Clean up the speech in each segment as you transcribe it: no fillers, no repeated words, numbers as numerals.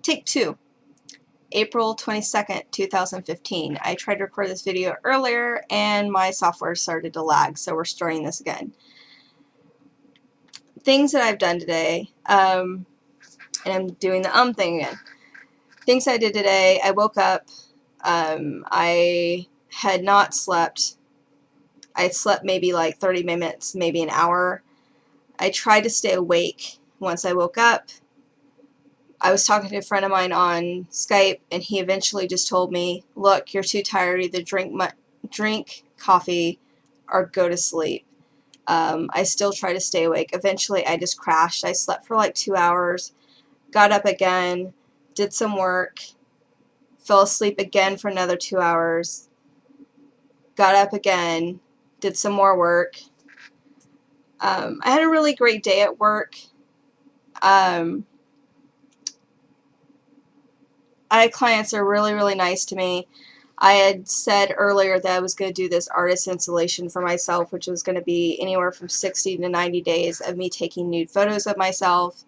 Take two, April 22nd, 2015. I tried to record this video earlier and my software started to lag, so we're starting this again. Things that I've done today, and I'm doing the thing again. Things I did today, I woke up, I had not slept. I slept maybe like 30 minutes, maybe an hour. I tried to stay awake once I woke up. I was talking to a friend of mine on Skype, and he eventually just told me, look, you're too tired, either drink coffee or go to sleep. I still try to stay awake. Eventually I just crashed. I slept for like 2 hours, got up again, did some work, fell asleep again for another 2 hours, got up again, did some more work. I had a really great day at work. I had clients that are really nice to me. I had said earlier that I was going to do this artist installation for myself, which was going to be anywhere from 60 to 90 days of me taking nude photos of myself.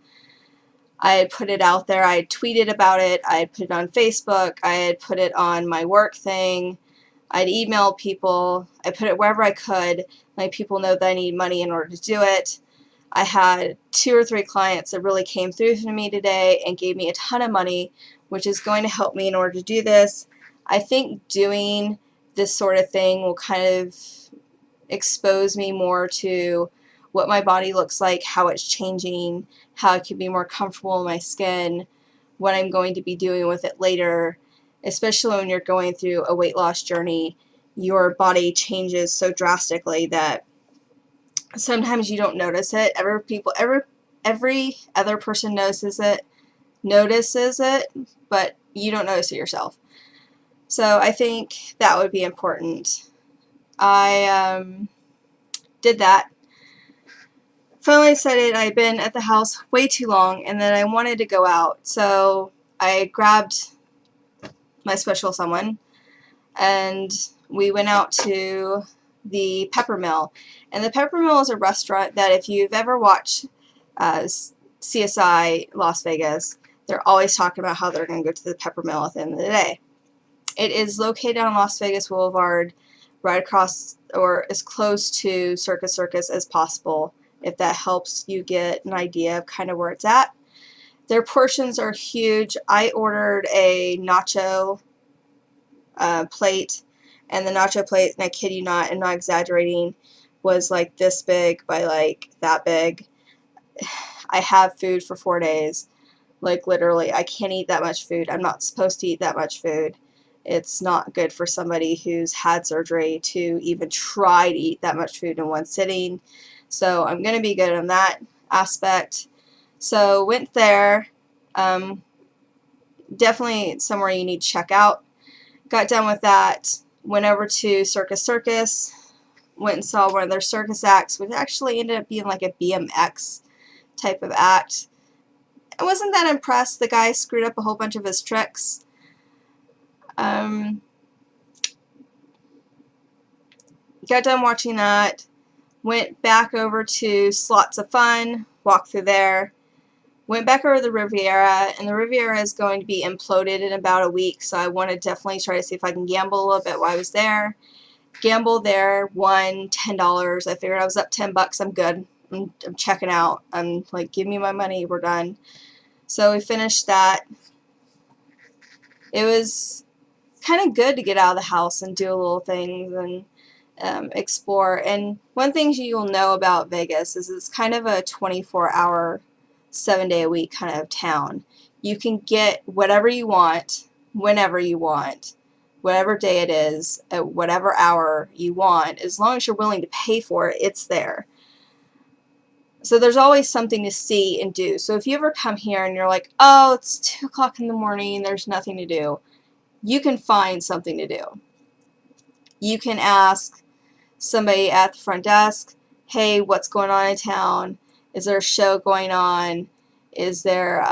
I had put it out there. I had tweeted about it. I had put it on Facebook. I had put it on my work thing. I'd emailed people. I put it wherever I could. Let people know that I need money in order to do it. I had 2 or 3 clients that really came through to me today and gave me a ton of money, which is going to help me in order to do this. I think doing this sort of thing will kind of expose me more to what my body looks like, how it's changing, how I can be more comfortable in my skin, what I'm going to be doing with it later. Especially when you're going through a weight loss journey, your body changes so drastically that sometimes you don't notice it. Every other person notices it, but you don't notice it yourself. So I think that would be important. I did that. Finally decided I'd been at the house way too long and that I wanted to go out. So I grabbed my special someone and we went out to the Peppermill. And the Peppermill is a restaurant that if you've ever watched CSI Las Vegas, they're always talking about how they're going to go to the Peppermill at the end of the day. It is located on Las Vegas Boulevard, right across or as close to Circus Circus as possible, if that helps you get an idea of kind of where it's at. Their portions are huge. I ordered a nacho plate, and the nacho plate, and I kid you not, I'm not exaggerating, was like this big by like that big. I have food for 4 days. Like literally, I can't eat that much food. I'm not supposed to eat that much food. It's not good for somebody who's had surgery to even try to eat that much food in one sitting. So I'm going to be good on that aspect. So went there. Definitely somewhere you need to check out. Got done with that. Went over to Circus Circus. Went and saw one of their circus acts, which actually ended up being like a BMX type of act. I wasn't that impressed. The guy screwed up a whole bunch of his tricks. Got done watching that. Went back over to Slots of Fun. Walked through there. Went back over to the Riviera, and the Riviera is going to be imploded in about a week, so I want to definitely try to see if I can gamble a little bit while I was there. Gambled there, won $10. I figured I was up $10. I'm good. I'm checking out. I'm like, give me my money. We're done. So we finished that. It was kind of good to get out of the house and do a little things and explore. And one thing you'll know about Vegas is it's kind of a 24-hour, 7-day-a-week kind of town. You can get whatever you want, whenever you want, whatever day it is, at whatever hour you want. As long as you're willing to pay for it, it's there. So there's always something to see and do. So if you ever come here and you're like, oh, it's 2 o'clock in the morning, there's nothing to do, you can find something to do. You can ask somebody at the front desk, hey, what's going on in town? Is there a show going on? Is there,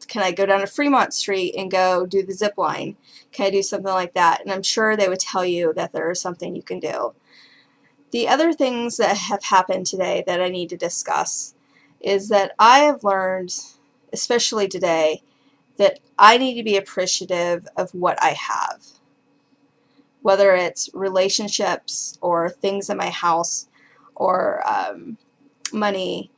can I go down to Fremont Street and go do the zip line? Can I do something like that? And I'm sure they would tell you that there is something you can do. The other things that have happened today that I need to discuss is that I have learned, especially today, that I need to be appreciative of what I have. Whether it's relationships or things in my house or money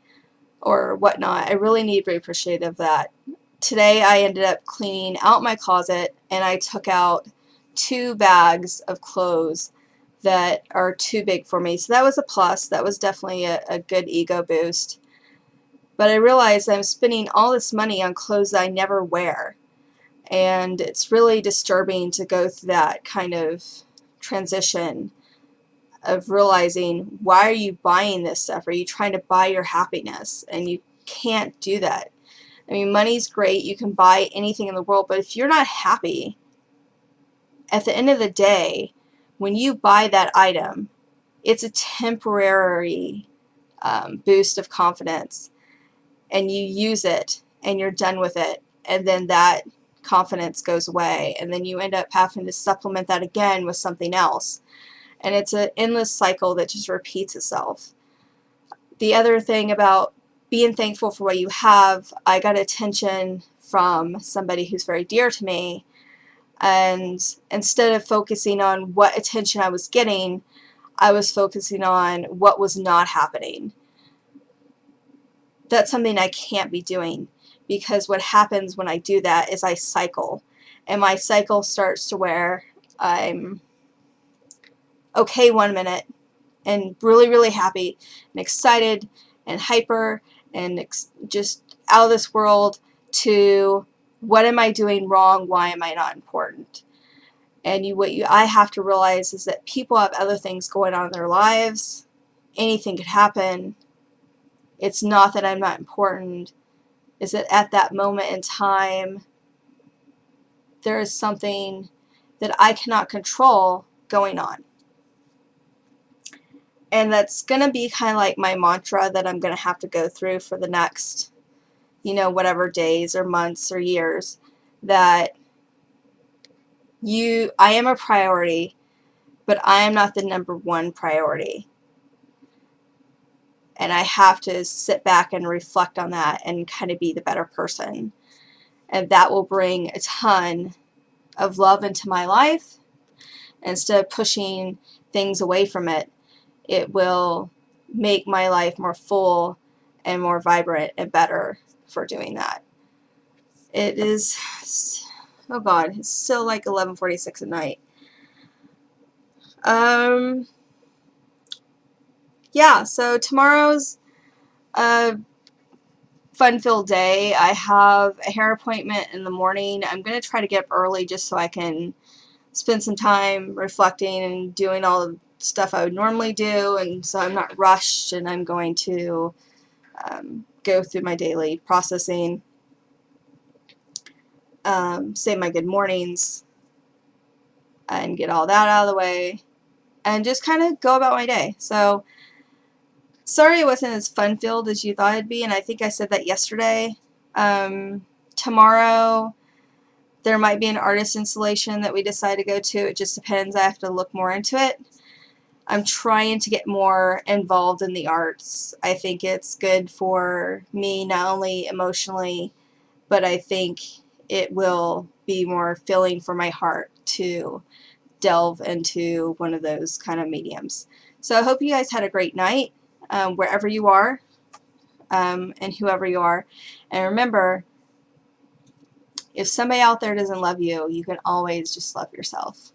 or whatnot, I really need to be appreciative of that. Today I ended up cleaning out my closet and I took out 2 bags of clothes that are too big for me. So that was a plus. That was definitely a good ego boost. But I realized I'm spending all this money on clothes that I never wear. And it's really disturbing to go through that kind of transition of realizing, why are you buying this stuff? Are you trying to buy your happiness? And you can't do that. I mean, money's great. You can buy anything in the world. But if you're not happy, at the end of the day, when you buy that item, it's a temporary boost of confidence. And you use it and you're done with it. And then that confidence goes away, and then you end up having to supplement that again with something else, and it's an endless cycle that just repeats itself. The other thing about being thankful for what you have, I got attention from somebody who's very dear to me, and instead of focusing on what attention I was getting, I was focusing on what was not happening. That's something I can't be doing, because what happens when I do that is I cycle, and my cycle starts to where I'm okay 1 minute and really, really happy and excited and hyper and just out of this world, to what am I doing wrong? Why am I not important? And I have to realize is that people have other things going on in their lives. Anything could happen. It's not that I'm not important. Is that at that moment in time, there is something that I cannot control going on. And that's going to be kind of like my mantra that I'm going to have to go through for the next, whatever days or months or years, that I am a priority, but I am not the #1 priority. And I have to sit back and reflect on that and kind of be the better person. And that will bring a ton of love into my life. Instead of pushing things away from it, it will make my life more full and more vibrant and better for doing that. It is, oh God, it's still like 11:46 at night. Yeah, so tomorrow's a fun-filled day. I have a hair appointment in the morning. I'm going to try to get up early just so I can spend some time reflecting and doing all the stuff I would normally do, and so I'm not rushed, and I'm going to go through my daily processing, say my good mornings, and get all that out of the way, and just kind of go about my day. So, sorry it wasn't as fun-filled as you thought it'd be, and I think I said that yesterday. Tomorrow, there might be an artist installation that we decide to go to. It just depends. I have to look more into it. I'm trying to get more involved in the arts. I think it's good for me, not only emotionally, but I think it will be more filling for my heart to delve into one of those kind of mediums. So I hope you guys had a great night, wherever you are, and whoever you are. And remember, if somebody out there doesn't love you, you can always just love yourself.